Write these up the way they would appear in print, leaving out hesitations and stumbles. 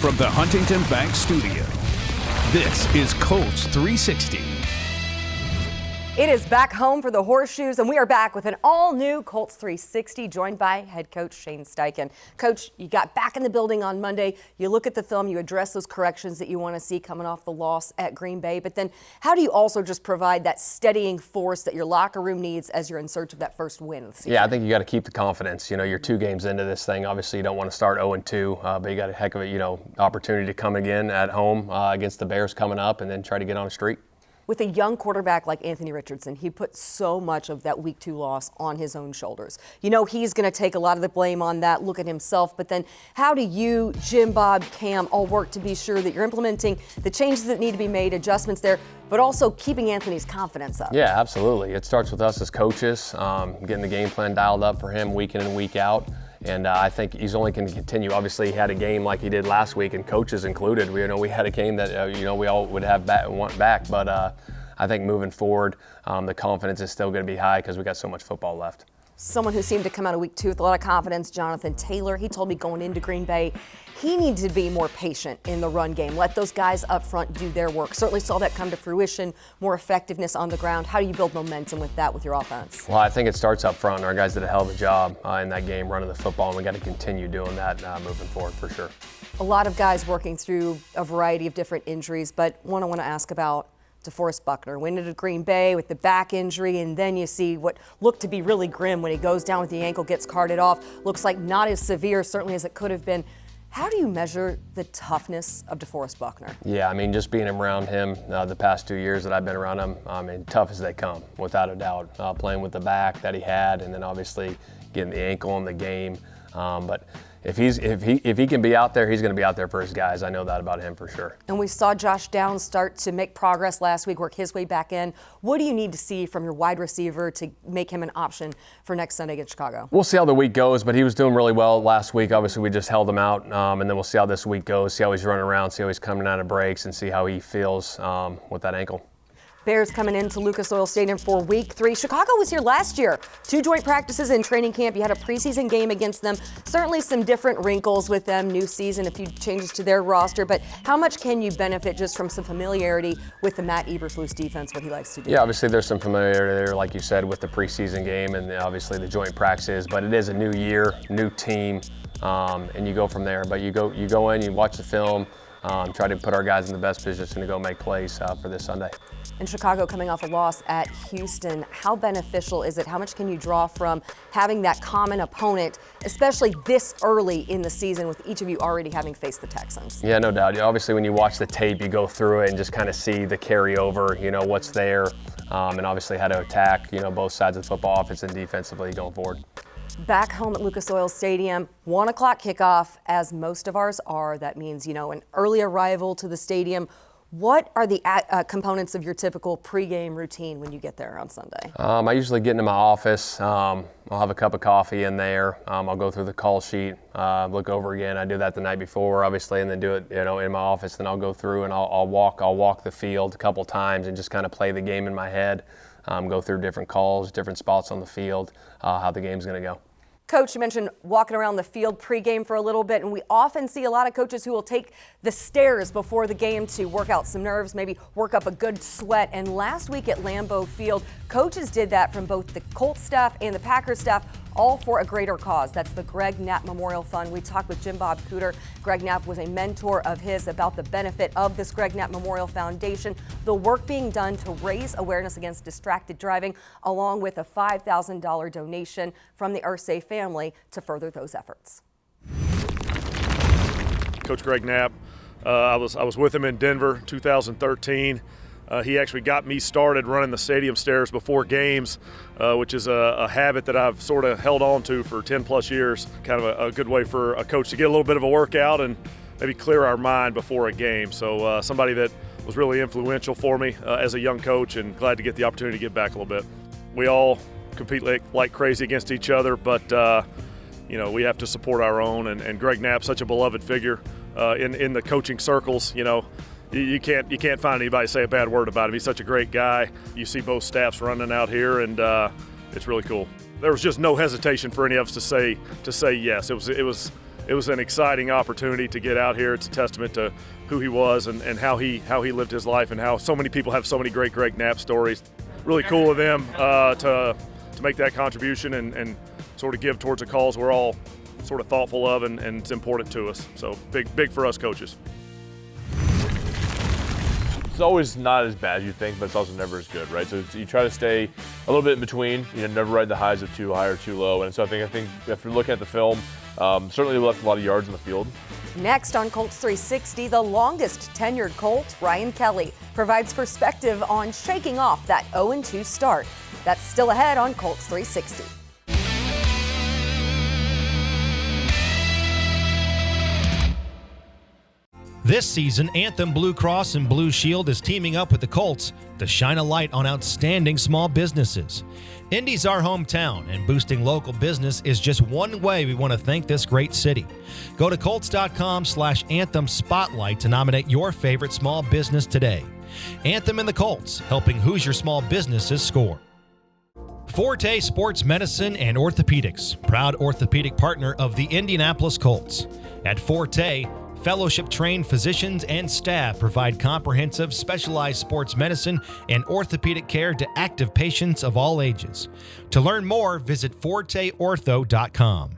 From the Huntington Bank Studio, this is Colts 360. It is back home for the Horseshoes, and we are back with an all-new Colts 360, joined by head coach Shane Steichen. Coach, you got back in the building on Monday. You look at the film, you address those corrections that you want to see coming off the loss at Green Bay, but then how do you also just provide that steadying force that your locker room needs as you're in search of that first win of the season? Yeah, I think you got to keep the confidence. You know, you're 2 games into this thing. Obviously, you don't want to start 0-2, but you got a heck of a, opportunity to come again at home against the Bears coming up and then try to get on a streak. With a young quarterback like Anthony Richardson, he put so much of that Week 2 loss on his own shoulders. You know he's going to take a lot of the blame on that, look at himself, but then how do you, Jim, Bob, Cam, all work to be sure that you're implementing the changes that need to be made, adjustments there, but also keeping Anthony's confidence up? Yeah, absolutely. It starts with us as coaches, getting the game plan dialed up for him week in and week out. And I think he's only going to continue. Obviously, he had a game like he did last week, and coaches included. We had a game that we all would have want back. But I think moving forward, the confidence is still going to be high because we got so much football left. Someone who seemed to come out of Week 2 with a lot of confidence, Jonathan Taylor. He told me going into Green Bay, he needs to be more patient in the run game. Let those guys up front do their work. Certainly saw that come to fruition, more effectiveness on the ground. How do you build momentum with that with your offense? Well, I think it starts up front. Our guys did a hell of a job in that game running the football, and we got to continue doing that moving forward for sure. A lot of guys working through a variety of different injuries, but one I want to ask about DeForest Buckner. Went into Green Bay with the back injury, and then you see what looked to be really grim when he goes down with the ankle, gets carted off. Looks like not as severe, certainly, as it could have been. How do you measure the toughness of DeForest Buckner? Yeah, I mean, just being around him the past 2 years that I've been around him, tough as they come, without a doubt. Playing with the back that he had, and then obviously getting the ankle in the game. But if he can be out there, he's going to be out there for his guys. I know that about him for sure. And we saw Josh Downs start to make progress last week, work his way back in. What do you need to see from your wide receiver to make him an option for next Sunday against Chicago? We'll see how the week goes, but he was doing really well last week. Obviously, we just held him out, and then we'll see how this week goes, see how he's running around, see how he's coming out of breaks, and see how he feels with that ankle. Bears coming into Lucas Oil Stadium for Week 3. Chicago was here last year. 2 joint practices in training camp. You had a preseason game against them. Certainly some different wrinkles with them. New season, a few changes to their roster. But how much can you benefit just from some familiarity with the Matt Eberflus defense, what he likes to do? Yeah, obviously there's some familiarity there, like you said, with the preseason game and obviously the joint practices. But it is a new year, new team, and you go from there. But you go in, you watch the film, try to put our guys in the best position to go make plays for this Sunday. And Chicago coming off a loss at Houston, how beneficial is it? How much can you draw from having that common opponent, especially this early in the season with each of you already having faced the Texans? Yeah, no doubt. Obviously, when you watch the tape, you go through it and just kind of see the carryover, what's there, and obviously how to attack, both sides of the football, offense and defensively going forward. Back home at Lucas Oil Stadium, 1 o'clock kickoff, as most of ours are. That means, an early arrival to the stadium. What are the components of your typical pregame routine when you get there on Sunday? I usually get into my office. I'll have a cup of coffee in there. I'll go through the call sheet, look over again. I do that the night before, obviously, and then do it, in my office. Then I'll go through and I'll walk the field a couple times and just kind of play the game in my head. Go through different calls, different spots on the field, how the game's going to go. Coach, you mentioned walking around the field pregame for a little bit, and we often see a lot of coaches who will take the stairs before the game to work out some nerves, maybe work up a good sweat. And last week at Lambeau Field, coaches did that from both the Colts staff and the Packers staff, all for a greater cause. That's the Greg Knapp Memorial Fund. We talked with Jim Bob Cooter. Greg Knapp was a mentor of his about the benefit of this Greg Knapp Memorial Foundation, the work being done to raise awareness against distracted driving, along with a $5,000 donation from the Ursay family to further those efforts. Coach Greg Knapp, I was with him in Denver 2013. He actually got me started running the stadium stairs before games, which is a habit that I've sort of held on to for 10 plus years. Kind of a good way for a coach to get a little bit of a workout and maybe clear our mind before a game. So somebody that was really influential for me as a young coach, and glad to get the opportunity to get back a little bit. We all compete like crazy against each other, but we have to support our own. And Greg Knapp, such a beloved figure in the coaching circles. You can't find anybody to say a bad word about him. He's such a great guy. You see both staffs running out here, and it's really cool. There was just no hesitation for any of us to say yes. It was it was an exciting opportunity to get out here. It's a testament to who he was and how he lived his life, and how so many people have so many great Greg Knapp stories. Really cool of them to make that contribution and sort of give towards a cause we're all sort of thoughtful of, and it's important to us. So big for us coaches. It's always not as bad as you think, but it's also never as good, right? So you try to stay a little bit in between. Never ride the highs of too high or too low. And so I think after looking at the film, certainly we left a lot of yards in the field. Next on Colts 360, the longest tenured Colt, Ryan Kelly, provides perspective on shaking off that 0-2 start. That's still ahead on Colts 360. This season, Anthem Blue Cross and Blue Shield is teaming up with the Colts to shine a light on outstanding small businesses. Indy's our hometown, and boosting local business is just one way we want to thank this great city. Go to Colts.com/Anthem Spotlight to nominate your favorite small business today. Anthem and the Colts, helping Hoosier small businesses score. Forte Sports Medicine and Orthopedics, proud orthopedic partner of the Indianapolis Colts. At Forte, fellowship-trained physicians and staff provide comprehensive, specialized sports medicine and orthopedic care to active patients of all ages. To learn more, visit forteortho.com.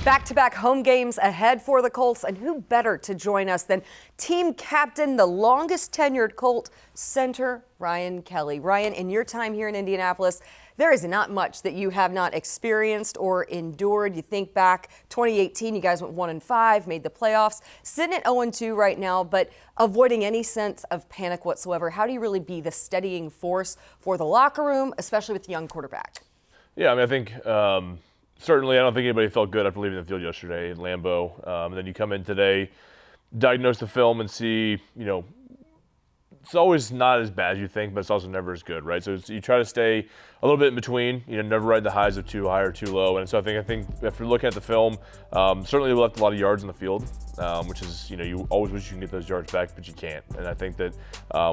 Back-to-back home games ahead for the Colts, and who better to join us than team captain, the longest tenured Colt, center Ryan Kelly. Ryan, in your time here in Indianapolis, there is not much that you have not experienced or endured. You think back, 2018, you guys went 1-5, made the playoffs, sitting at 0-2 right now, but avoiding any sense of panic whatsoever. How do you really be the steadying force for the locker room, especially with the young quarterback? Yeah, I think certainly I don't think anybody felt good after leaving the field yesterday in Lambeau. And then you come in today, diagnose the film, and see, it's always not as bad as you think, but it's also never as good, right? So you try to stay a little bit in between, never ride the highs of too high or too low. And so I think after looking at the film, certainly we left a lot of yards in the field, which is, you always wish you can get those yards back, but you can't. And I think that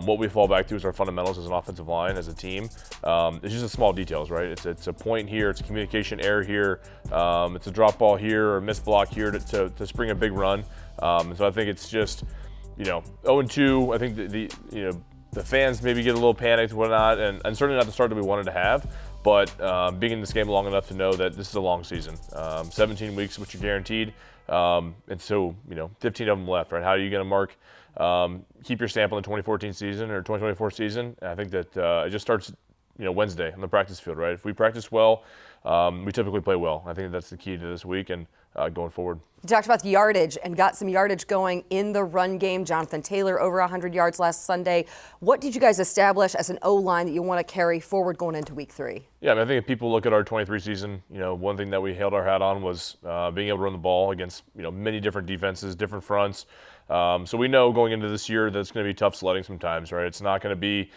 what we fall back to is our fundamentals as an offensive line, as a team. It's just the small details, right? It's a point here, it's a communication error here, it's a drop ball here or missed block here to spring a big run. And so I think it's just, 0-2, I think the fans maybe get a little panicked and whatnot, and certainly not the start that we wanted to have, but being in this game long enough to know that this is a long season. 17 weeks, which you're guaranteed, and so, 15 of them left, right? How are you going to mark, keep your stamp on the 2014 season or 2024 season? And I think that it just starts, Wednesday on the practice field, right? If we practice well, we typically play well. I think that's the key to this week and going forward. You talked about the yardage and got some yardage going in the run game. Jonathan Taylor over 100 yards last Sunday. What did you guys establish as an O-line that you want to carry forward going into week 3? Yeah, I think if people look at our 23 season, one thing that we held our hat on was being able to run the ball against, many different defenses, different fronts. So we know going into this year that it's going to be tough sledding sometimes, right? It's not going to be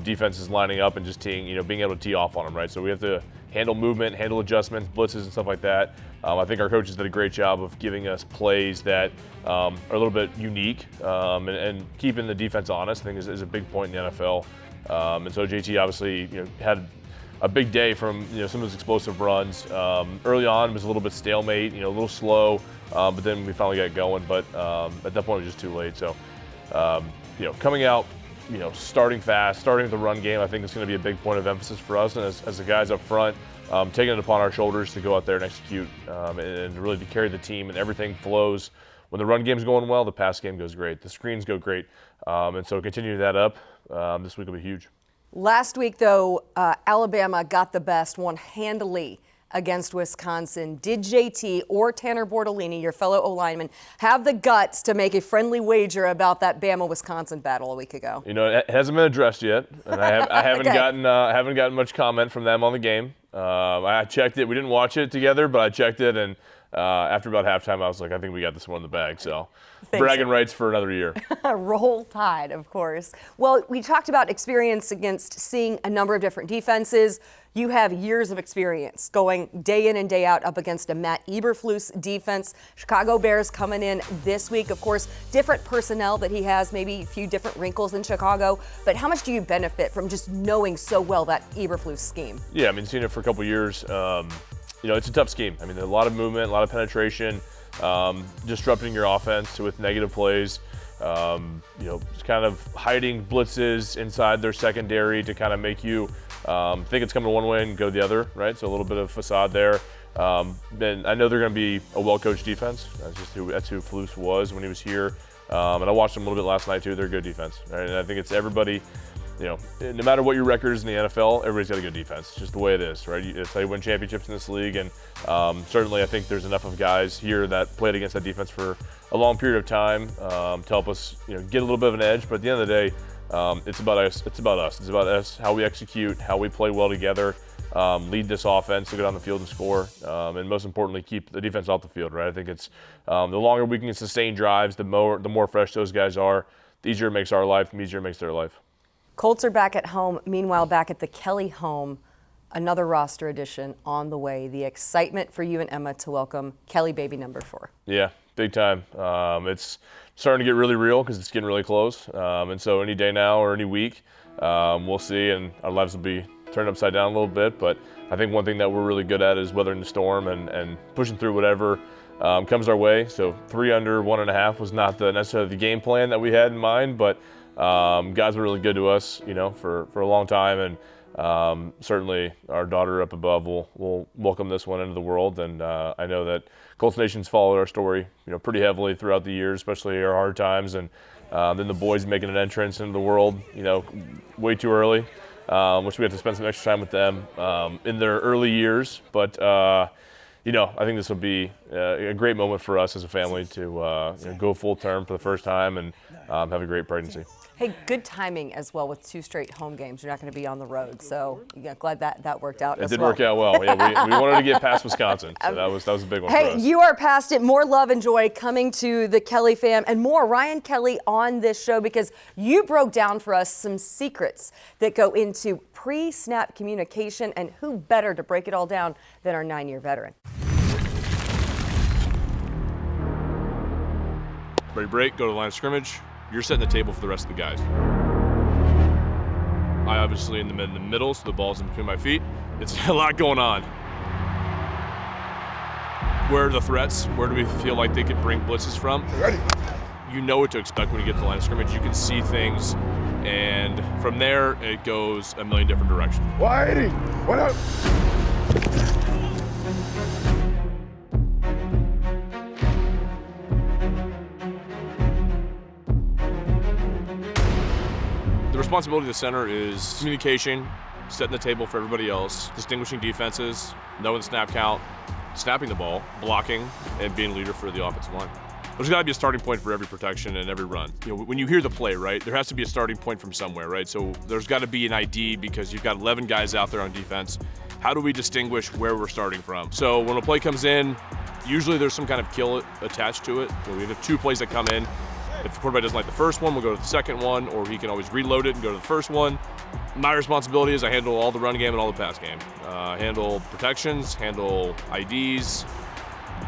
defenses lining up and just being able to tee off on them, right? So we have to handle movement, handle adjustments, blitzes, and stuff like that. I think our coaches did a great job of giving us plays that are a little bit unique and keeping the defense honest. I think is a big point in the NFL. And so JT obviously had a big day from some of those explosive runs. Early on, it was a little bit stalemate, a little slow, but then we finally got going. But at that point, it was just too late. So coming out, starting fast, starting with the run game, I think it's going to be a big point of emphasis for us. And as the guys up front, taking it upon our shoulders to go out there and execute and really to carry the team, and everything flows. When the run game's going well, the pass game goes great. The screens go great. And so continuing that up, this week will be huge. Last week, though, Alabama got the best, won handily against Wisconsin. Did JT or Tanner Bortolini, your fellow O-lineman, have the guts to make a friendly wager about that Bama-Wisconsin battle a week ago? It hasn't been addressed yet, and I haven't Okay. gotten much comment from them on the game. I checked it. We didn't watch it together, but I checked it, and after about halftime, I was like, I think we got this one in the bag. So Thanks. bragging rights for another year. Roll Tide, of course. Well, we talked about experience against seeing a number of different defenses. You have years of experience going day in and day out up against a Matt Eberflus defense. Chicago Bears coming in this week. Of course, different personnel that he has, maybe a few different wrinkles in Chicago. But how much do you benefit from just knowing so well that Eberflus scheme? Yeah, I mean, seen it for a couple years. It's a tough scheme. I mean, there's a lot of movement, a lot of penetration, disrupting your offense with negative plays. Just kind of hiding blitzes inside their secondary to kind of make you think it's coming one way and go the other, right? So a little bit of facade there. Then I know they're going to be a well-coached defense. That's who Flus was when he was here. And I watched them a little bit last night too. They're a good defense, right? And I think it's everybody. No matter what your record is in the NFL, everybody's got a good defense. It's just the way it is, right? It's how you win championships in this league, and certainly I think there's enough of guys here that played against that defense for a long period of time to help us, get a little bit of an edge. But at the end of the day, it's about us. It's about us. It's about us, how we execute, how we play well together, lead this offense to get on the field and score, and most importantly, keep the defense off the field, right? I think it's the longer we can sustain drives, the more fresh those guys are, the easier it makes our life, the easier it makes their life. Colts are back at home. Meanwhile, back at the Kelly home, another roster addition on the way. The excitement for you and Emma to welcome Kelly baby number 4. Yeah, big time. It's starting to get really real because it's getting really close. And so any day now or any week, we'll see, and our lives will be turned upside down a little bit. But I think one thing that we're really good at is weathering the storm and pushing through whatever comes our way. So 3 under 1.5 was not necessarily the game plan that we had in mind, but guys were really good to us, for a long time, and certainly our daughter up above will welcome this one into the world. And I know that Colts Nation's followed our story, pretty heavily throughout the years, especially our hard times, and then the boys making an entrance into the world, way too early, which we have to spend some extra time with them in their early years. But I think this will be a great moment for us as a family to go full term for the first time and have a great pregnancy. Hey, good timing as well with 2 straight home games. You're not going to be on the road, so glad that worked out as well. It did work out well. Yeah, we wanted to get past Wisconsin, so that was a big one for us. Hey, you are past it. More love and joy coming to the Kelly fam, and more Ryan Kelly on this show, because you broke down for us some secrets that go into pre-snap communication, and who better to break it all down than our 9-year veteran. Ready, break, go to the line of scrimmage. You're setting the table for the rest of the guys. I obviously in the middle, so the ball's in between my feet. It's a lot going on. Where are the threats? Where do we feel like they could bring blitzes from? Ready. You know what to expect when you get to the line of scrimmage. You can see things, and from there, it goes a million different directions. 180. What up? The responsibility of the center is communication, setting the table for everybody else, distinguishing defenses, knowing the snap count, snapping the ball, blocking, and being a leader for the offensive line. There's got to be a starting point for every protection and every run. When you hear the play, right, there has to be a starting point from somewhere, right? So there's got to be an ID because you've got 11 guys out there on defense. How do we distinguish where we're starting from? So when a play comes in, usually there's some kind of kill attached to it. We have 2 plays that come in. If the quarterback doesn't like the first one, we'll go to the second one, or he can always reload it and go to the first one. My responsibility is I handle all the run game and all the pass game. Handle protections, handle IDs,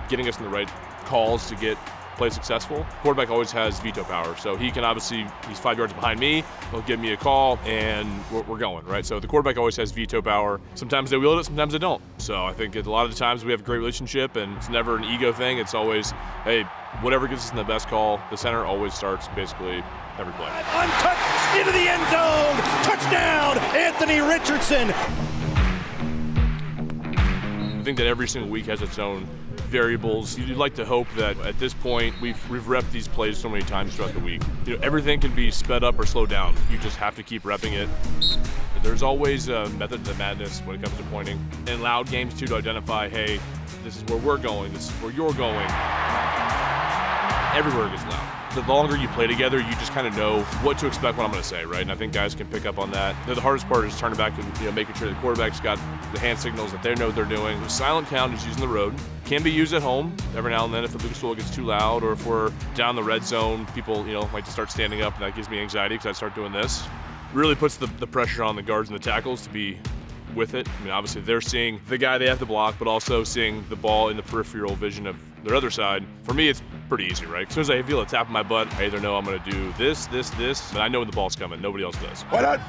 getting us in the right calls to get play successful. Quarterback always has veto power, so he can obviously, he's 5 yards behind me, he'll give me a call, and we're going, right? So the quarterback always has veto power. Sometimes they wield it, sometimes they don't. So I think a lot of the times we have a great relationship, and it's never an ego thing. It's always, hey, whatever gives us the best call, the center always starts basically every play. Untouched into the end zone. Touchdown, Anthony Richardson. I think that every single week has its own variables. You'd like to hope that at this point we've repped these plays so many times throughout the week. Everything can be sped up or slowed down. You just have to keep repping it. There's always a method to the madness when it comes to pointing. In loud games too, to identify, hey, this is where we're going, this is where you're going. Everywhere gets loud. The longer you play together, you just kind of know what to expect, what I'm going to say, right? And I think guys can pick up on that. The hardest part is turning back and making sure the quarterback's got the hand signals that they know they're doing. The silent count is using the road. can be used at home every now and then if the Lucas Oil gets too loud, or if we're down the red zone, people like to start standing up, and that gives me anxiety because I start doing this. Really puts the pressure on the guards and the tackles to be with it. I mean, obviously they're seeing the guy they have to block, but also seeing the ball in the peripheral vision of their other side. For me, it's pretty easy, right? As soon as I feel a tap in my butt, I either know I'm going to do this, but I know when the ball's coming. Nobody else does. Why not?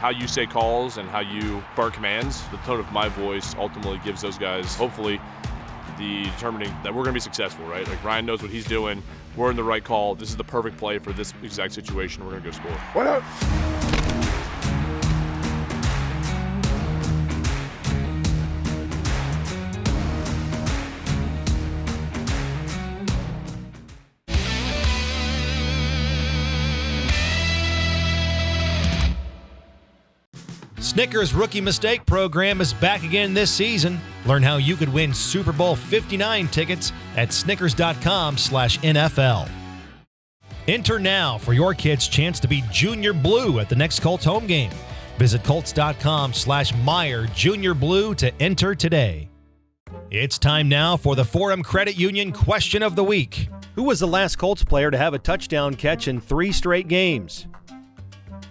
How you say calls and how you bark commands, the tone of my voice ultimately gives those guys, hopefully, the determining that we're going to be successful, right? Like Ryan knows what he's doing. We're in the right call. This is the perfect play for this exact situation. We're going to go score. Why not? Snickers Rookie Mistake Program is back again this season. Learn how you could win Super Bowl 59 tickets at snickers.com/NFL. Enter now for your kid's chance to be Junior Blue at the next Colts home game. Visit colts.com/Meyer Junior Blue to enter today. It's time now for the Forum Credit Union Question of the Week. Who was the last Colts player to have a touchdown catch in 3 straight games?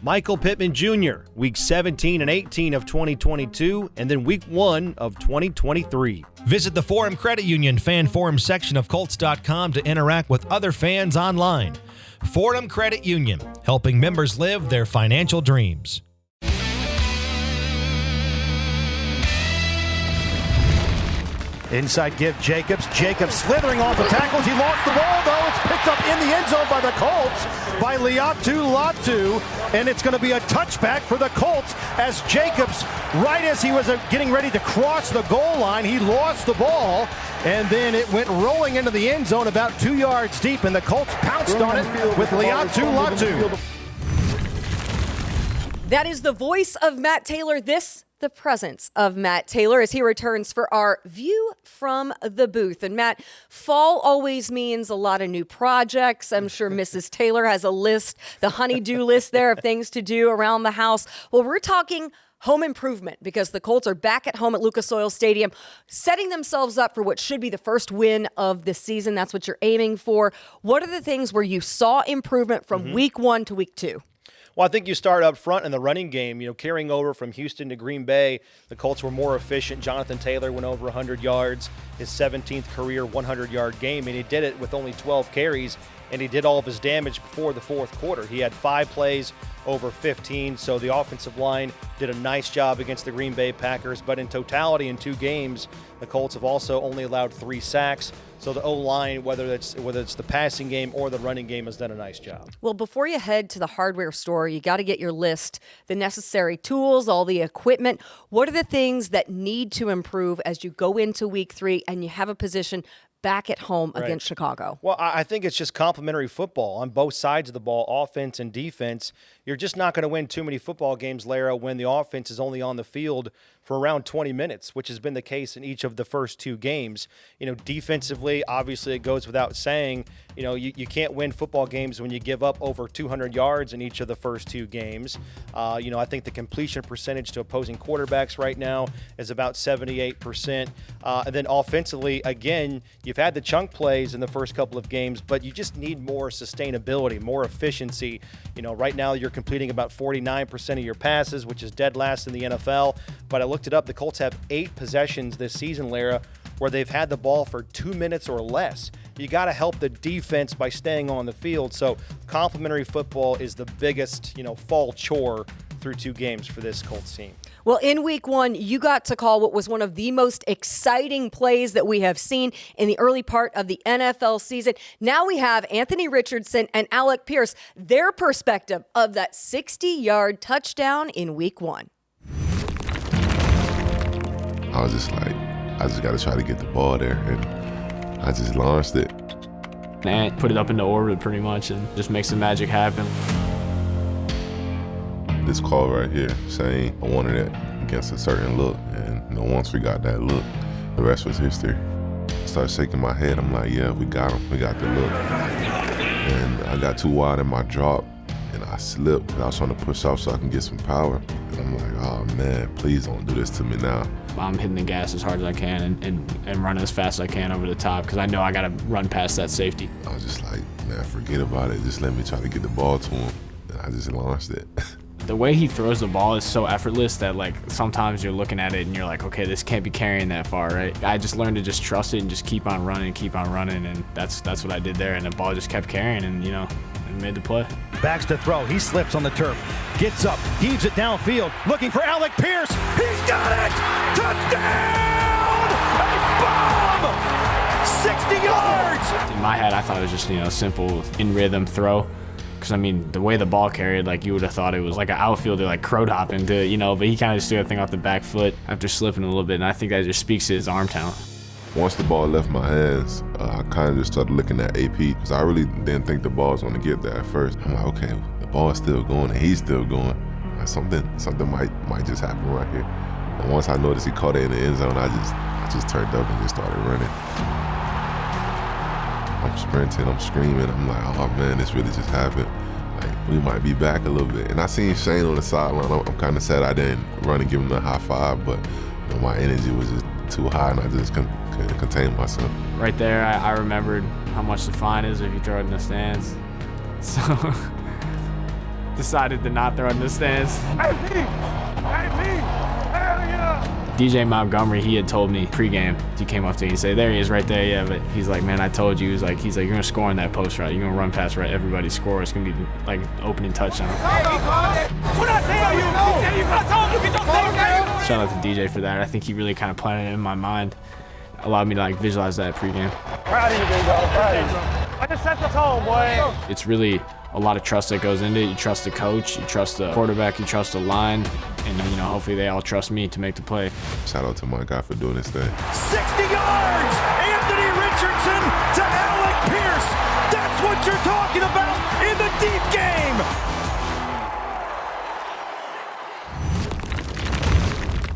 Michael Pittman Jr., Week 17 and 18 of 2022, and then Week 1 of 2023. Visit the Forum Credit Union Fan Forum section of Colts.com to interact with other fans online. Forum Credit Union, helping members live their financial dreams. Inside give Jacobs. Jacobs slithering off the tackles. He lost the ball, though. It's picked up in the end zone by the Colts, by Liatu Latu, and it's going to be a touchback for the Colts as Jacobs, right as he was getting ready to cross the goal line, he lost the ball, and then it went rolling into the end zone about 2 yards deep, and the Colts pounced on it with Liatu Latu. That is the voice of Matt Taylor. The presence of Matt Taylor as he returns for our View from the Booth. And Matt, fall always means a lot of new projects. I'm sure Mrs. Taylor has a list, the honey-do list there of things to do around the house. Well, we're talking home improvement because the Colts are back at home at Lucas Oil Stadium, setting themselves up for what should be the first win of the season. That's what you're aiming for. What are the things where you saw improvement from week 1 to week 2? Well, I think you start up front in the running game, carrying over from Houston to Green Bay. The Colts were more efficient. Jonathan Taylor went over 100 yards, his 17th career 100-yard game, and he did it with only 12 carries, and he did all of his damage before the fourth quarter. He had 5 plays over 15, so the offensive line did a nice job against the Green Bay Packers, but in totality in 2 games, the Colts have also only allowed 3 sacks. So the O-line, whether it's the passing game or the running game, has done a nice job. Well, before you head to the hardware store, you got to get your list, the necessary tools, all the equipment. What are the things that need to improve as you go into week 3 and you have a position back at home against Chicago? Well, I think it's just complementary football on both sides of the ball, offense and defense. You're just not going to win too many football games, Lara, when the offense is only on the field for around 20 minutes, which has been the case in each of the first 2 games. Defensively, obviously it goes without saying, you can't win football games when you give up over 200 yards in each of the first 2 games. I think the completion percentage to opposing quarterbacks right now is about 78%. And then offensively, again, you've had the chunk plays in the first couple of games, but you just need more sustainability, more efficiency. Right now you're completing about 49% of your passes, which is dead last in the NFL. But I looked it up. The Colts have 8 possessions this season, Lara, where they've had the ball for 2 minutes or less. You got to help the defense by staying on the field. So complementary football is the biggest, fall chore through 2 games for this Colts team. Well, in week 1, you got to call what was one of the most exciting plays that we have seen in the early part of the NFL season. Now we have Anthony Richardson and Alec Pierce, their perspective of that 60-yard touchdown in week 1. I was just like, I just got to try to get the ball there, and I just launched it. And put it up into orbit pretty much and just make some magic happen. This call right here saying I wanted it against a certain look, and once we got that look, the rest was history. I started shaking my head. I'm like, yeah, we got him. We got the look. And I got too wide in my drop, and I slipped because I was trying to push off so I can get some power. And I'm like, oh man, please don't do this to me now. I'm hitting the gas as hard as I can and running as fast as I can over the top because I know I got to run past that safety. I was just like, man, forget about it. Just let me try to get the ball to him. And I just launched it. The way he throws the ball is so effortless that like sometimes you're looking at it and you're like, okay, this can't be carrying that far, right? I just learned to just trust it and just keep on running, and that's what I did there. And the ball just kept carrying, and and made the play. Backs to throw. He slips on the turf. Gets up. Heaves it downfield. Looking for Alec Pierce. He's got it! Touchdown! A bomb! 60 yards! In my head, I thought it was just a simple in rhythm throw. Because, the way the ball carried, like, you would have thought it was like an outfielder, like, crowd hopping to, but he kind of just threw that thing off the back foot after slipping a little bit, and I think that just speaks to his arm talent. Once the ball left my hands, I kind of just started looking at AP because I really didn't think the ball was going to get there at first. I'm like, okay, the ball's still going and he's still going. Like, something might just happen right here. And once I noticed he caught it in the end zone, I just turned up and just started running. I'm sprinting, I'm screaming. I'm like, oh man, this really just happened. Like, we might be back a little bit. And I seen Shane on the sideline. I'm kind of sad I didn't run and give him a high five, but my energy was just too high and I just couldn't contain myself. Right there, I remembered how much the fine is if you throw it in the stands. So, decided to not throw it in the stands. DJ Montgomery, he had told me pregame, he came up to me and said, there he is right there, yeah, but he's like, man, I told you, he's like, you're gonna score on that post route, you're gonna run past right, everybody score, it's gonna be like opening touchdown. Shout out to DJ for that. I think he really kind of planted it in my mind, allowed me to like visualize that pregame. Proud of you, big dog, proud of you. I just set the tone, boy. It's really a lot of trust that goes into it. You trust the coach, you trust the quarterback, you trust the line, and hopefully they all trust me to make the play. Shout out to my guy for doing this thing. 60 yards! Anthony Richardson to Alec Pierce! That's what you're talking about in the deep game!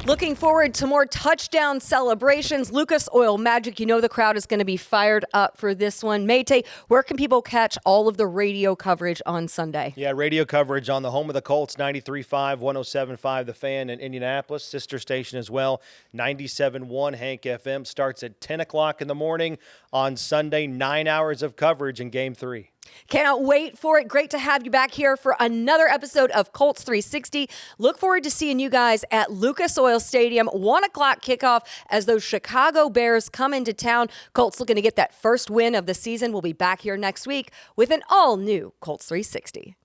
Looking forward to more touchdown celebrations. Lucas Oil Magic, the crowd is going to be fired up for this one. Mayte, where can people catch all of the radio coverage on Sunday? Yeah, radio coverage on the home of the Colts, 93.5, 107.5 The Fan in Indianapolis, sister station as well, 97.1 Hank FM. Starts at 10 o'clock in the morning on Sunday, 9 hours of coverage in Game 3. Cannot wait for it. Great to have you back here for another episode of Colts 360. Look forward to seeing you guys at Lucas Oil Stadium, 1 o'clock kickoff as those Chicago Bears come into town. Colts looking to get that first win of the season. We'll be back here next week with an all-new Colts 360.